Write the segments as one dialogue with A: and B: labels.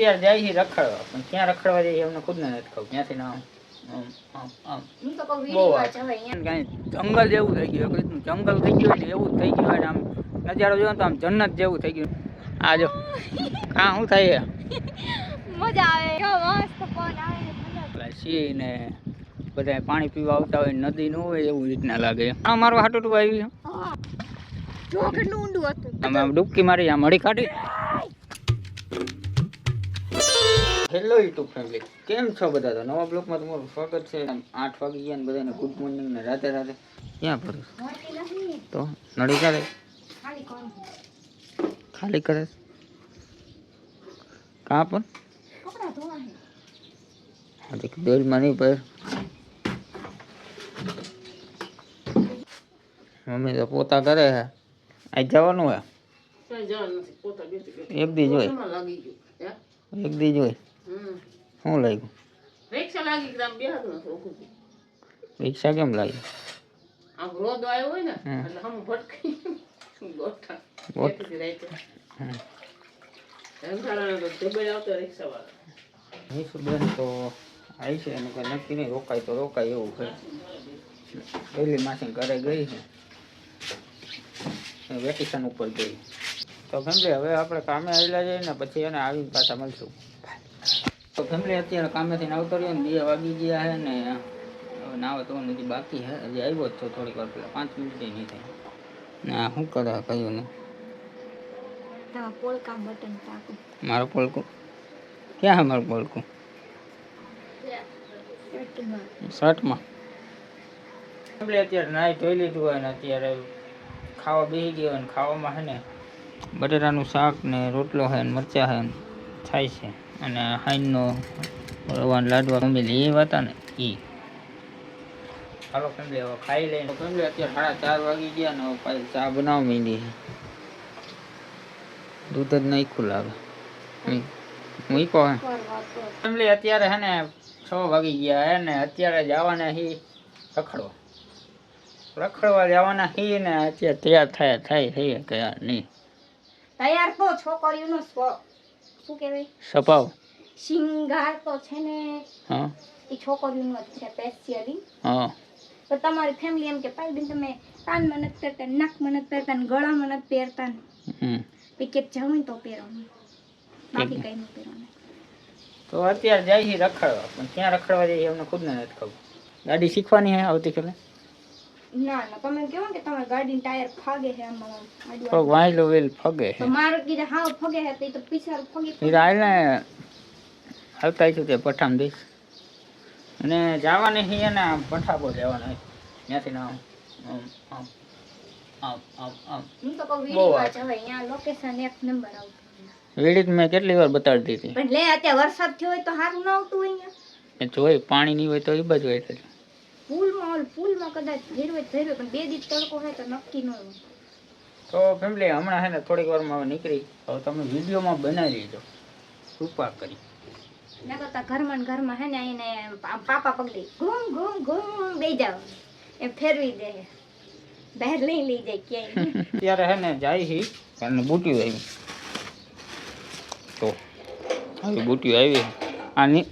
A: અત્યારે જાય છે રખડવા, પણ ક્યાં રખડવા જાય અમને ખુદ ને નથી ખબર. ક્યાંથી ના જંગલ જેવું થઈ ગયું, જંગલ થઈ ગયું ને એવું જ થઈ ગયું હોય. આમ નજારો જોયો તો આમ જન્નત જેવું થઈ ગયું. આ જો કા શું થાય
B: મજા આવે, મસ્ત પવન આવે,
A: સિંહ ને બધા પાણી પીવા આવતા હોય, નદી ન હોય એવું રીતના લાગે. આ મારવા હાટું તું આવી
B: જો કેટલું ઊંડું હતું.
A: આમ ડૂબકી મારી આમ હળી કાઢી. હેલો યુટ્યુબ ફેમિલી, કેમ છો બધા? તો નવા બ્લોગમાં તમારું સ્વાગત છે. 8 વાગી ગયા ને બધાને ગુડ મોર્નિંગ ને રાધે રાધે. ક્યાં પડે તો નડી કાઢે ખાલી કરે કાં પણ
B: કપડા ધોવા હે
A: આજે બેલમાં નહીં પર. મમ્મી તો પોતા કરે હે. આજ જવાનું હે એક દી જોઈ, એક દી જોઈ શું લાગ્યું?
C: રિક્ષા લાગી ગ્રામ બે હતો
A: રિક્ષા કેમ લાગી?
C: આમ રોદ આવ્યો હોય ને એટલે હમ ભટકી ગોઠા ગોઠી રાઈતે એમ થારાનો તો દબાઈ આવતો રિક્ષા વાળો.
A: નહીં બેન તો આવી છે એનું કંઈ નક્કી નહીં, રોકાય તો રોકાય એવું છે. પહેલી માસી ઘરે ગઈ છે, વેકેશન ઉપર ગઈ. તો ફેમિલી હવે આપણે કામે આવેલા જઈએ ને પછી એને આવીને પાછા મળશું. તો ફેમિલી અત્યારે કામેથી આવતો રહ્યો ને 2 વાગી ગયા છે ને નાવા તો નથી બાકી છે. હજી આવ્યો જ છો થોડીક વાર પહેલાં, 5 મિનિટ નહીં થાય. ના શું કરે કહ્યું ને
B: પોલકા બટન તાકો.
A: મારો પોલકું ક્યાં છે? મારું પોલકું શર્ટમાં. અત્યારે નાઈ ધોઈ લીધું હોય ને અત્યારે ખાવા બેસી ગયો ને ખાવામાં છે ને બટેટાનું શાક ને રોટલો છે ને મરચાં છે ને થાય છે. અને હાઈનનો રવાનો લાડવા મમ્મી એ હતા ને એ. હાલો ફેમિલી હવે ખાઈ લઈને. ફેમિલી અત્યારે 4:30 વાગી ગયા ને પાછી ચા બનાવવા માંડી. દૂધ જ નાખ્યું લાગે મૂકો હે ફેમિલી. અત્યારે હે ને 6 વાગી ગયા હે ને અત્યારે જવાના હી રખડવા જવાના હી ને અત્યારે તૈયાર થાય થઈ કે યાર નહીં
B: તૈયાર તો છોકરીઓનો શું કહેવાય
A: સપાવ
B: શિંગાર તો છે ને
A: હા
B: એ છોકરીઓનો જ છે સ્પેશિયલી.
A: હા
B: તો તમારી ફેમિલી એમ કે પાઈ તમે કાનમાં નથી પહેરતા, નાકમાં નથી પહેરતા ને ગળામાં નથી પહેરતા ને પિકેટ જવું તો પહેરવાનું, બાકી કઈ નહીં પહેરવાનું.
A: તો અત્યારે જાય છે રખડવા, પણ ક્યાં રખડવા જાય અમને ખુદ ને નથી ખબર. ગાડી શીખવાની હે આવતીકાલે.
B: ના ના તમે કહો કે તમારી ગાડીનું ટાયર ફાગે છે આમાં
A: તો વાયલો વેલ ફગે
B: તો મારો કીધે હાવ ફગે છે તો પીછાર ફગે
A: એ આને હાલતા છું તે પઠામ દઈશ અને જવાની છે ને પઠાકો જવાના ત્યાંથી ના
B: હું તો કહું વીડીમાં જવાય, અહીંયા લોકેશન 1 નંબર આવતું.
A: વીડી મેં કેટલી વાર બતાડી દીધી
B: પણ લે અત્યારે વરસાદ થયો હોય તો સારું ના આવતું હોય અહીંયા.
A: એ જોઈ પાણી નહીં હોય તો એ બાજુ હોય
B: પુલમાં કદાચ ધીરવે પણ 2 દિવસ તડકો હોય તો નક્કી ન હોય.
A: તો ફેમિલી હમણાં હે ને થોડીક વારમાં નીકળી. હવે તમે વિડીયોમાં બનાવી લેજો કૃપા કરી.
B: ના કરતા ઘરમાં હે ને એને પાપા પગલી ઘૂમ ઘૂમ ઘૂમ બે જાવ એમ ફેરવી દે, બહાર લઈ જાય ક્યાંય.
A: ત્યારે હે ને જાય છે અને બુટ્યું આવી. તો આવી બુટ્યું આવી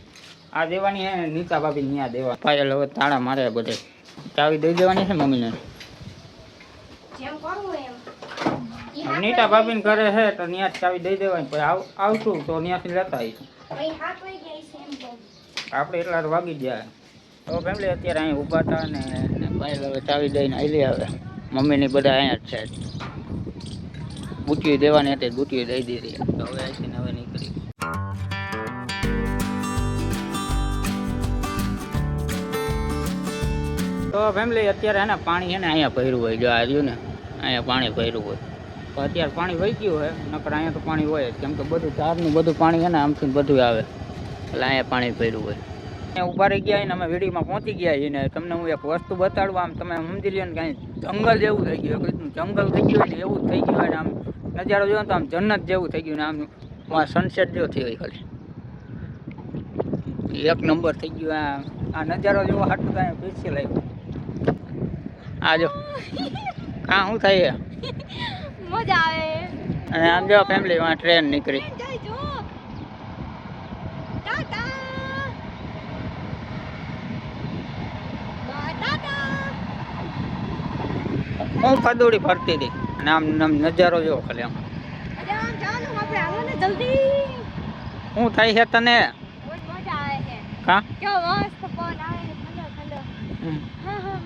A: આ દેવાની હે નીતા ભાભી ન્યા દેવા. પાયલ હવે તાળા મારે બધે ચાવી દઈ દેવાની છે મમ્મીને.
B: જેમ કરવું એમ
A: નીતા ભાભીને ઘરે છે તો ન્યા ચાવી દઈ દેવાની. પછી આવશું તો ત્યાંથી લેતા આવીશું. આપણે એટલા વાગી ગયા. તો ફેમિલી અત્યારે અહીં ઊભા હતા ને પાયલ હવે ચાવી દઈને આવી આવે. મમ્મીની બધા અહીંયા જ છે. બુટ્યું દેવાની હતી, બુટ્યું દઈ દીધી. તો હવે આવીને હવે નીકળી. તો ફેમિલી અત્યારે હે ને પાણી છે ને અહીંયા ભર્યું હોય. જો આવ્યું ને અહીંયા પાણી ભર્યું હોય. તો અત્યારે પાણી વહી ગયું હોય, નકર અહીંયા તો પાણી હોય જ. કેમ કે બધું ધારનું બધું પાણી છે ને આમથી બધું આવે એટલે અહીંયા પાણી ભર્યું હોય. અહીંયા ઊભા રહી ગયા ને અમે વીડીમાં પહોંચી ગયા છીએ ને તમને હું એક વસ્તુ બતાડું. આમ તમે સમજી લ્યો ને કાંઈ જંગલ જેવું થઈ ગયું, જંગલ થઈ ગયું ને એવું જ થઈ ગયું હોય ને આમ નજારો જોયો તો આમ જન્નત જેવું થઈ ગયું ને આમ સનસેટ જેવો થયો હોય. ખાલી 1 નંબર થઈ ગયું. આ નજારો જેવો હાટું કાંઈ પીછી લાગ્યું. આ જો કાં શું થાય
B: મજા આવે.
A: અને આમ જો ફેમિલી માં ટ્રેન નીકળી. હું ફદોડી ફરતી હતી અને આમ નજારો જોવો ખાલી આમ
B: અરે આમ જવાનું આપણે હાલો ને જલ્દી
A: શું થાય છે તને
B: બહુ મજા આવે છે
A: કા
B: કેવો મસ્ત પવન આવે છે ઠંડો ઠંડો હા હા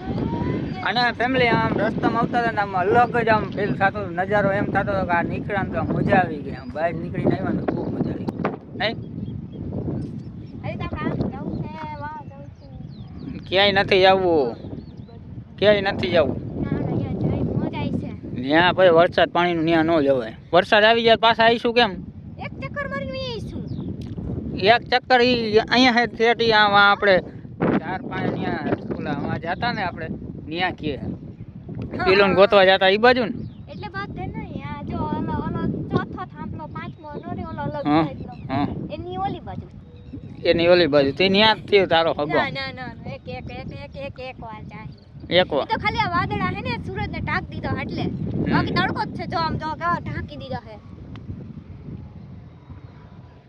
B: હા
A: અને ફેમિલી આમ રસ્તામાં આવતા હતા ને આમ અલગ જ આમ ફીલ થતો નજારો એમ થતો હતો કે આ નીકળ્યા તો આમ મજા આવી ગઈ આમ બહાર નીકળીને આવ્યા ને ખૂબ મજા આવી નહીં
B: અરે તો આપણે આમ જવું છે વાહ જવું છે
A: ક્યાંય નથી જવું ક્યાંય નથી જવું
B: ના ના યાર જઈ મજા આવી છે
A: ત્યાં ભાઈ વરસાદ પાણીનું ત્યાં ન જવાય વરસાદ આવી જાય પાછા આવીશું કેમ
B: એક ચક્કર મારીને આવીશું
A: એક ચક્કર ઈ અહીંયા હે થેટી આમ આપણે 4-5 ત્યાં ઓલા જતા ને આપણે ત્યાં કે પેલો ને ગોતવા જતા ઈ બાજુ ને
B: એટલે વાત છે ને આ જો ઓલો ઓલો ચોથો થાંભલો પાંચમો નોરી ઓલો અલગ
A: હા
B: સાઈડનો
A: હા
B: એની ઓલી બાજુ
A: એની ઓલી બાજુ તે ત્યાં જ થયો તારો હગો
B: ના ના ના ના, એક એક એક એક એક એક વાર જાય
A: એક વાર
B: ઈ તો ખાલી આ વાદળા હે ને સૂરજ ને ઢાંક દીધો એટલે બાકી તડકો જ છે જો આમ જો કેવા ઢાંકી દીધો હે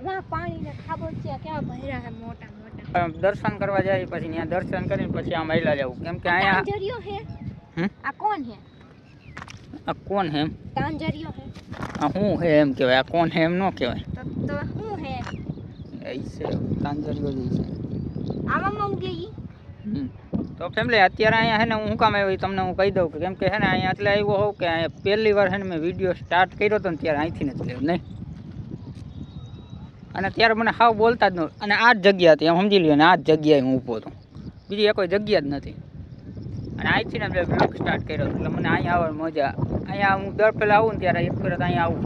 B: વાહ પાણી ને ખાબોચિયા કેવા ભર્યા હે મોટા મોટા
A: દર્શન કરવા જાય પછી ત્યાં દર્શન કરીને પછી આમ આયલા જવું કેમ કે અહીંયા
B: તાંજરિયો હે
A: હમ?
B: આ કોણ હે
A: આ કોણ હે એમ
B: તાંજરિયો હે
A: આ શું હે એમ કહેવાય આ કોણ હે એમ ન કહેવાય
B: તો શું હે
A: એ છે તાંજરિયો જ છે
B: આમાં મમ ગઈ
A: હમ. તો ફેમિલી અત્યારે અહીંયા હે ને હું કામ આવ્યો તમને હું કહી દઉં કે કેમ કે હે ને અહીંયા એટલે આવ્યો હોઉં કે અહીંયા પહેલી વાર હે ને મેં વિડીયો સ્ટાર્ટ કર્યો હતો ને ત્યારે અહીંથી નથી લેવું નહીં અને ત્યારે મને હાવ બોલતા જ નહોતું અને આ જ જગ્યા હતી એમ સમજી લ્યો ને આ જ જગ્યાએ હું ઊભો હતો બીજી કોઈ જગ્યા જ નથી અને અહીંથી ને મેં બ્લોગ સ્ટાર્ટ કર્યો એટલે મને અહીંયા આવવાની મજા અહીંયા હું દર પહેલાં આવું ને ત્યારે એક વખત અહીંયા આવું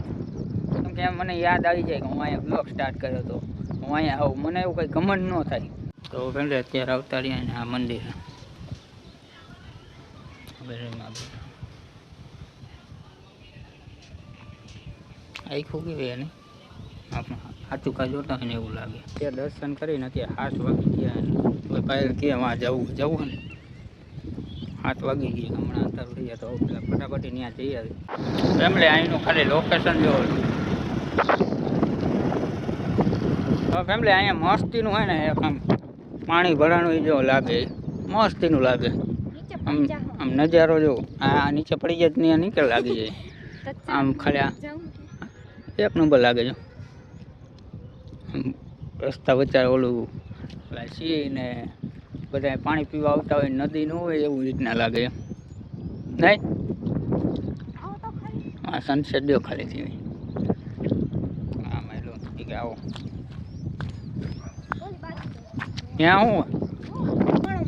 A: કેમ કે મને યાદ આવી જાય કે હું અહીંયા બ્લોગ સ્ટાર્ટ કર્યો હતો હું અહીંયા આવું મને એવું કંઈ ઘમંડ ન થાય તો ફેમિલી અત્યારે આવતા રહ્યા ને આ મંદિર આખું કેવી એને આપણે સાચું કાંઈ જોતા હોય ને એવું લાગે ત્યાં દર્શન કરીને અત્યારે 7 વાગી ગયા કોઈ પાયલ કે વાં જવું ને 7 વાગી ગયા હમણાં અંતર થઈ ગયા તો પેલા ફટાફટ ત્યાં જઈ આવી ફેમિલી અહીંનું ખાલી લોકેશન જોવો તો ફેમિલી અહીંયા મસ્તીનું હોય ને એક આમ પાણી ભરાનું જો લાગે મસ્તીનું લાગે
B: નીચે
A: આમ
B: પડી જા
A: આમ નજારો જો આ નીચે પડી જાય ત્યાં નીકળ લાગી જાય આમ ખાલી
B: જાઉં
A: એક નંબર લાગે છે રસ્તા વચ્ચે ઓલું સિંહ ને બધા પાણી પીવા આવતા હોય નદી ન હોય એવું રીતના લાગે નહીં
B: આવો તો ખરી
A: હા સનસેટ જો ખાલી થઈ હા મેલો કે આવો
B: ઓલી બાજુ
A: ત્યાં હું
B: પણ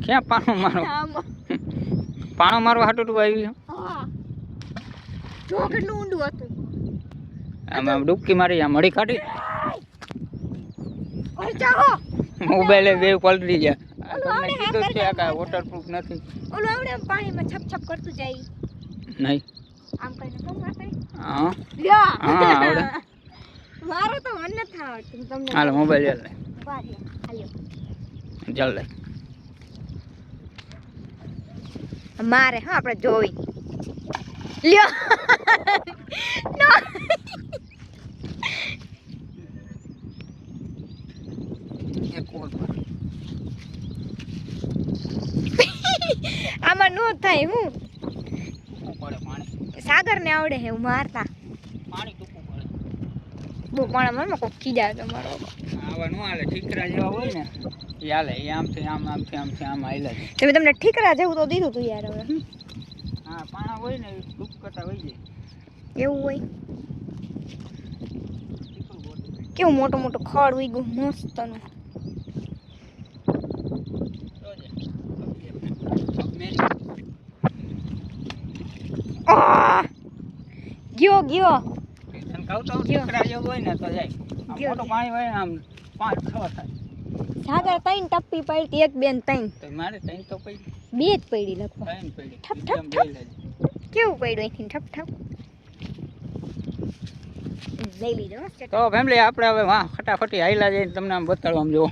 A: ક્યાં પાણો મારો
B: આમાં
A: પાણો મારવા હાટું તું આવી
B: હા જો કેટલું ઊંડું હતું
A: આમ ડૂબકી મારી આમ મળી કાઢી
B: ઓર જાઓ
A: મોબાઈલે બે પલટી ગયા
B: ઓલું
A: તમને
B: આવડે
A: કીધું જ છે
B: હા
A: કે વોટરપ્રૂફ નથી
B: ઓલું આવડે આમ પાણીમાં છપ છપ કરતું જાય
A: નહીં
B: આમ કરીને તો મારે
A: હા
B: લ્યો
A: હા આવડે
B: મારો તો મન નથી આવડતું તમને
A: હાલ મોબાઈલ લે લે
B: બારી હાલ્યો
A: ચાલ લે
B: મારે હા આપણે જોઈ લ્યો નો
A: એક ઓર
B: આમાં નો થાય હું
A: પડે પાણી
B: સાગર ને આવડે હે હું મારતા
A: પાણી ટૂંકું પડે
B: બહુ પાણી કોક ખીજાય તમારો
A: આવા નો હાલે ઠીકરા જેવા હોય ને એ હાલે એ આમથી આમ આમથી આમથી આમ હાલે
B: તમે તમને ઠીકરા જેવું તો દીધું તું યાર હવે
A: હા પાણા હોય ને એ ડૂબ કરતા હોય જાય
B: એવું હોય કેવું મોટું મોટું ખડ ઉગ્યું મસ્ત નું ગયો ગયો
A: કહું તો ઠીકરા જેવું હોય ને તો જાય આમ મોટું પાણી હોય ને આમ 5-6 થાય
B: સાગર ત્રણ ટપ્પી પડી એક બેન ત્રણ
A: તો મારે ત્રણ તો પડી
B: બે જ પડી લખો
A: ત્રણ પડી
B: ઠપ ઠપ ઠપ કેવું પડ્યું અહીંથી ઠપ ઠપ લઈ લીધો
A: તો ફેમિલી આપણે હવે વાહ ફટાફટી હાઈલા જઈને તમને આમ બતાડું આમ જુઓ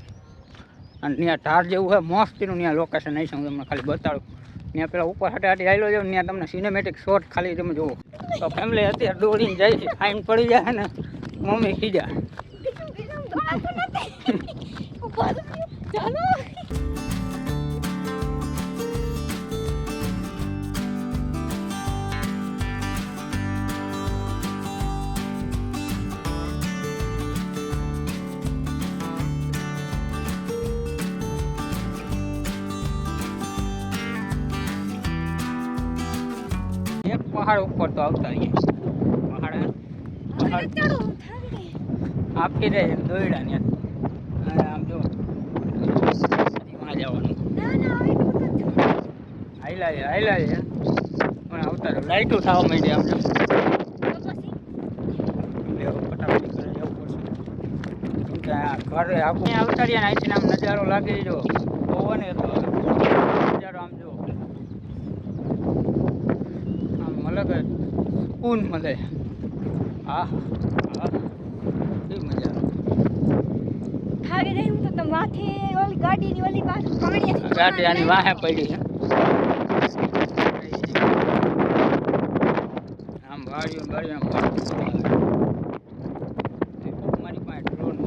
A: અને ત્યાં ધાર જેવું હોય મસ્તીનું ત્યાં લોકેશન આવી છે હું તમને ખાલી બતાડું ત્યાં પેલા ઉપર હટાટી હાઈલો જાવ ત્યાં તમને સિનેમેટિક શોટ ખાલી તમે જુઓ તો ફેમિલી અત્યારે દોડીને જાય છે ફાઈન પડી જાય ને મમ્મી ખીજા
B: ચાલો
A: પહાડ ઉપર તો આવતા રહીએ પહાડ
B: ચડો થાકી ગઈ.
A: આપી દે દોયડા ને આમ જો માં જવાનું
B: ના ના હવે તો
A: હાઈલા છે પણ આવતા રહે લાઈટો થવા માંડી આમ જો
B: પછી
A: ફટાફટ ઘરે જવું પડશે કેમ કે આ ઘરે આખું આવતા રહ્યા ને અહીંથી આમ નજારો લાગે જો પવન એ તો નજારો આમ જો આમ અલગ જ સુકૂન મળે હા કેવી મજા
B: થાકી ગઈ હું તો માથે ઓલી ગાડીની ઓલી પાસે પાણી
A: ગાડી આની વાહે પડી છે આમ વાળ્યું આમ મારી પાસે ડ્રોન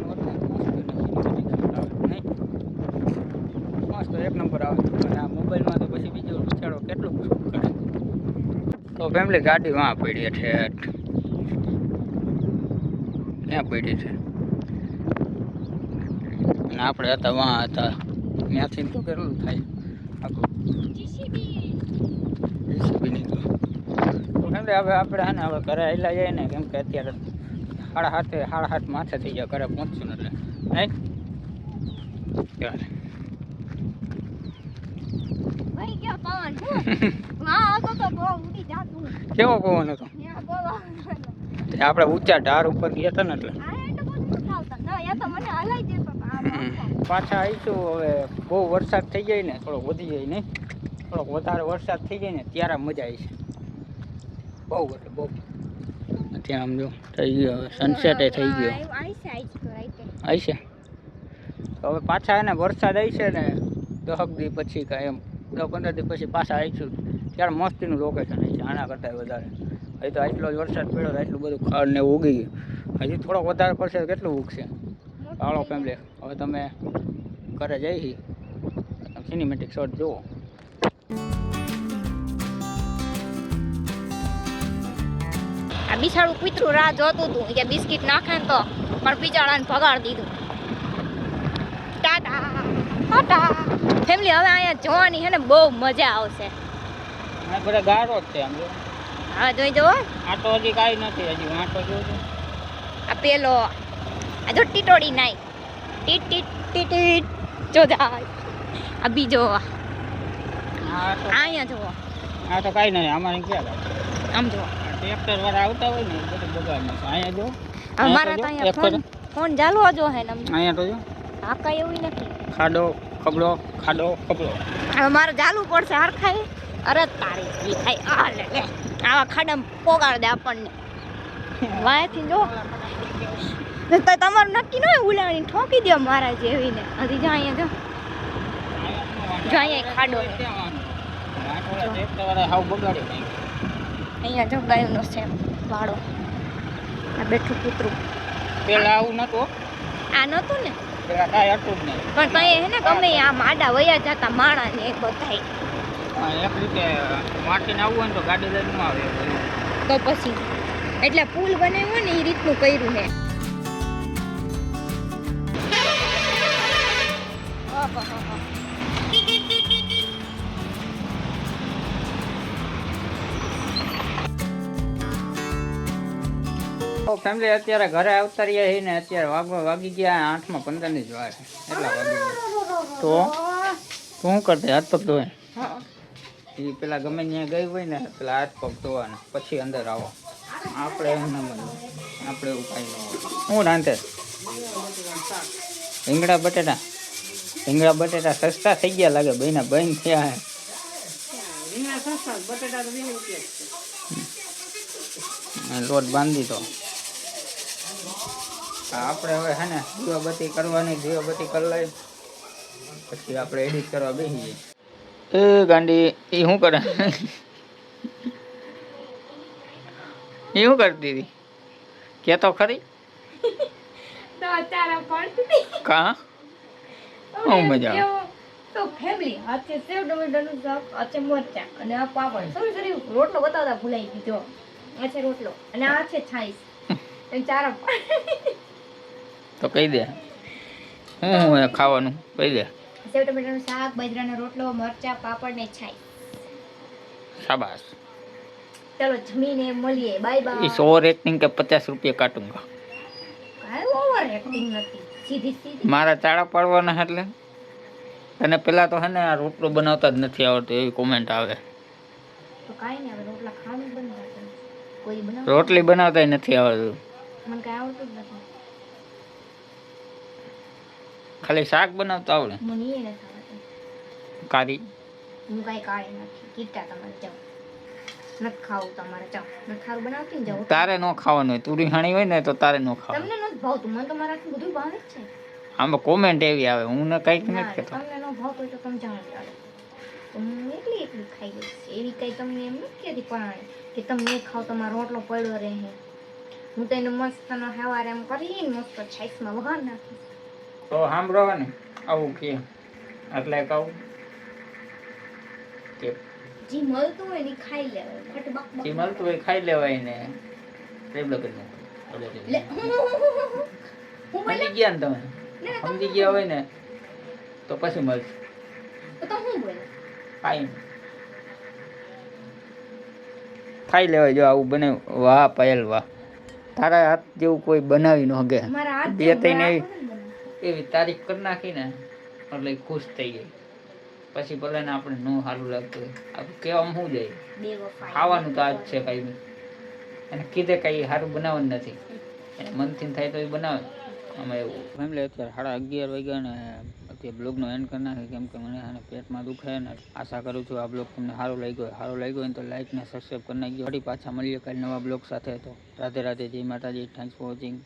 A: હોત ને મસ્ત એક નંબર આવે અને આ મોબાઈલમાં તો પછી બીજો વિચારો કેટલું કરે તો ફેમિલી ગાડી વાં પડી છે ત્યાં પડી છે અને આપણે હતા વાં હતા ત્યાંથી તો કેટલું થાય આખું જીસીબી નીકળ્યું તો ફેમિલી હવે આપણે હે ને હવે ઘરે આવેલા જઈએ ને કેમ કે અત્યારે 7:30 માથે થઈ ગયા ઘરે પહોંચશું એટલે નહીં
B: ભાઈ ક્યાં પવન હા આવતો તો બહુ ઉડી જાતું
A: કેવો પવન હતો
B: ત્યાં બહુ
A: તે આપણે ઊંચા ઢાર ઉપર ગયા હતા ને એટલે
B: આ એટલે બધું ખાવતા ના યા તો મને હલાઈ દેતો
A: પાછા આવીશું હવે બહુ વરસાદ થઈ જાય ને થોડોક વધી જાય નહીં થોડોક વધારે વરસાદ થઈ જાય ને ત્યારે મજા આવી છે બહુ એટલે બહુ ત્યાં આમ જો થઈ ગયો હવે સનસેટ થઈ ગયો આવી છે તો હવે પાછા એને વરસાદ આવી છે ને 10 દી પછી કાંઈ એમ 10-15 દી પછી પાછા આવીશું ત્યારે મસ્તીનું લોકેશન આવી છે આના કરતાં વધારે હજી તો આટલો જ વરસાદ પડ્યો તો આટલું બધું ખાડ ને ઉગી ગયું હજી થોડોક વધારે પડશે તો કેટલું ઉગશે હાલો ફેમિલી હવે તમે ઘરે જઈ સિનેમેટિક શોટ જુઓ
B: આ બિચારું કૂતરું રાહ જોતું હતું કે બિસ્કિટ નાખે ને તો પણ બિચારાને ભગાડી દીધું ટાટા ટાટા ફેમિલી હવે અહીંયા જોવાની છે ને બહુ મજા આવશે
A: આ બધા ગારો જ છે આમ જો
B: હવે જોઈ જુઓ
A: આટો હજી કાંઈ નથી હજી આટો જોજો
B: આ પેલો આ જો ટીટોડી નાઈ ટીટ ટીટ ટીટ ટીટ જો જાય આ બીજો અહીંયા જુઓ
A: આ તો કાંઈ નહીં અમારે ક્યાં ગાય
B: આમ જુઓ
A: ટ્રેક્ટર વાળા આવતા હોય ને એ બધું બગાડ નાખે અહીંયા જો
B: અમારા તો અહીંયા ફોન ચાલુ જો હે ને
A: અહીંયા તો જો
B: આ કઈ એવું નથી
A: ખાડો ખબડો
B: હવે મારે ચાલવું પડશે હરખાઈ અરે તારી ઈ થાય આ લે લે આવા ખાડામાં પોગાડ દે આપણને વાયથી જો તો તમારું નક્કી ન હોય ઉલાણી ઠોકી દે મારા જેવીને હજી જો અહીંયા જો અહીંયા ખાડો
A: ટ્રેક્ટર વાળા હાવ બગાડી નાખ્યું
B: અહીંયા જો ગાયનો છે વાળો આ બેઠું કૂતરું
A: પેલા આવું નતું
B: આ નતું ને
A: પેલા કાંઈ હતું જ નહીં
B: પણ તઈ હે ને ગમે આ માડા વયા જતા માણા ને એક બધાય
A: એક રીતે માટીને આવવું હોય ને તો ગાડી લઈને ન આવે
B: તો પછી એટલે પુલ બનાવ્યો ને એ રીતનું કર્યું હે
A: ફેમિલી અત્યારે ઘરે આવતા રહ્યા છીએ ને અત્યારે વાગી ગયા 8:15 ની જ વાર એટલા વાગી ગયા તો શું કરતે હાથ પગ ધોય એ પેલા ગમે ત્યાં ગઈ હોય ને પેલા હાથ પગ ધોવાના પછી અંદર આવો આપણે એમ ના મળે આપણે એવું કાંઈ ન હોય શું રાંધે રીંગણા બટેટા સસ્તા થઈ ગયા લાગે ભાઈના બંધ થયા હે લોટ બાંધી તો આપણે હવે હે ને દીવાબત્તી કરવાની દીવાબત્તી કરી લઈ પછી આપણે એડિટ કરવા બેસી જઈએ એ ગાંડી એ શું કરે એ શું કરતી હતી કે તો ખરી
B: તો તારા પડતી
A: કા હું મજા
B: તો ફેમિલી હાથે સેવ ટમેટાનું શાક આચે મરચા અને આ પાપડ સોરી રોટલો બતાવતા ભૂલાઈ ગયો આ છે રોટલો અને આ છે છાઈસ એ ચાર
A: તો કહી દે હું ખાવાનું કહી દે
B: સેવ ટમેટાનું શાક બાજરાનો રોટલો મરચા પાપડ ને છાઈસ
A: શાબાશ
B: चलो जमीने મળીએ બાય બાય
A: इस ओवर एक्टिंग के 50 रुपये काटूंगा
B: કાઈ ઓવર એક્ટિંગ નથી સીધી સીધી
A: મારા ચાળા પાડવાના એટલે અને પેલા તો હે ને આ રોટલો બનાવતા જ નથી આવડતું એવી કોમેન્ટ આવે
B: તો કાઈ ને હવે રોટલા ખાવાનું બનાવતા કોઈ બનાવ
A: રોટલી બનાવતા નથી આવડતું
B: મને કાઈ આવડતું જ નથી
A: ખાલી શાક બનાવતા આવડે
B: મને એ નથી આવડતું
A: કારી
B: હું કાઈ કાળી નથી કીટા તમારે જાઓ નથી ખાવું તમારે જાઓ નથી ખારું બનાવતી ને જાઓ
A: તારે નો ખાવાનું હોય તુરી હાણી હોય ને તો તારે નો ખાવાનું
B: તમને નથી ભાવતું મને તો મારાથી બધું ભાવે જ છે
A: આમાં કોમેન્ટ એવી આવે હું ને કઈક
B: ના,
A: નથી કહેતો
B: તમને ન ભાવતું હોય તો તમે જાણો ચાલો તો હું એકલી ખાઈ લઈશ એવી કઈ તમને એમ નથી કહેતી પણ કે તમે નહીં ખાવ તમારો રોટલો પડ્યો રહે હું તો એને મસ્ત નો સવારે એમ કરીને મસ્ત છાશમાં વઘાર નાખીશ
A: તો સાંભળો ને આવું કે એટલે કહું કે
B: જે મળતું હોય ને ઈ ખાઈ લેવાય ફટબક
A: જે મળતું હોય ખાઈ લેવાય ને ટેબલ કરી
B: લે
A: નાખો સમજી ગયા ને તમે સમજી ગયા હોય ને તો પછી મળશે
B: તો હું બોલે
A: ખાઈ લેવાય જો આવું બને વાહ પાયલ વાહ તારા હાથ જેવું કોઈ બનાવી ન હગે
B: મારા હાથ
A: બે ત્રણ એવી તારીફ કરી નાખી ને એટલે ખુશ થઈ ગઈ પછી ભલે ને આપણે ન સારું લાગતું હોય આપણે કહેવામાં શું જાય
B: બેવફાઈ
A: ખાવાનું તો આજ છે કઈ બી અને કીધે કઈ સારું બનાવવાનું નથી એને મનથી થાય તો એ બનાવે આમાં એવું ફેમિલી અત્યારે 11:30 વાગ્યા ને અત્યારે બ્લોગનો એન્ડ કરી નાખે કેમ કે મને આને પેટમાં દુખે ને આશા કરું છું આ બ્લોગ તમને સારો લાગ્યો હોય તો લાઈક ને સબસ્ક્રાઈબ કરી નાખજો ફરી પાછા મળીએ કાલે નવા બ્લોગ સાથે તો રાધે રાધે જય માતાજી થેન્ક્સ ફોર વોચિંગ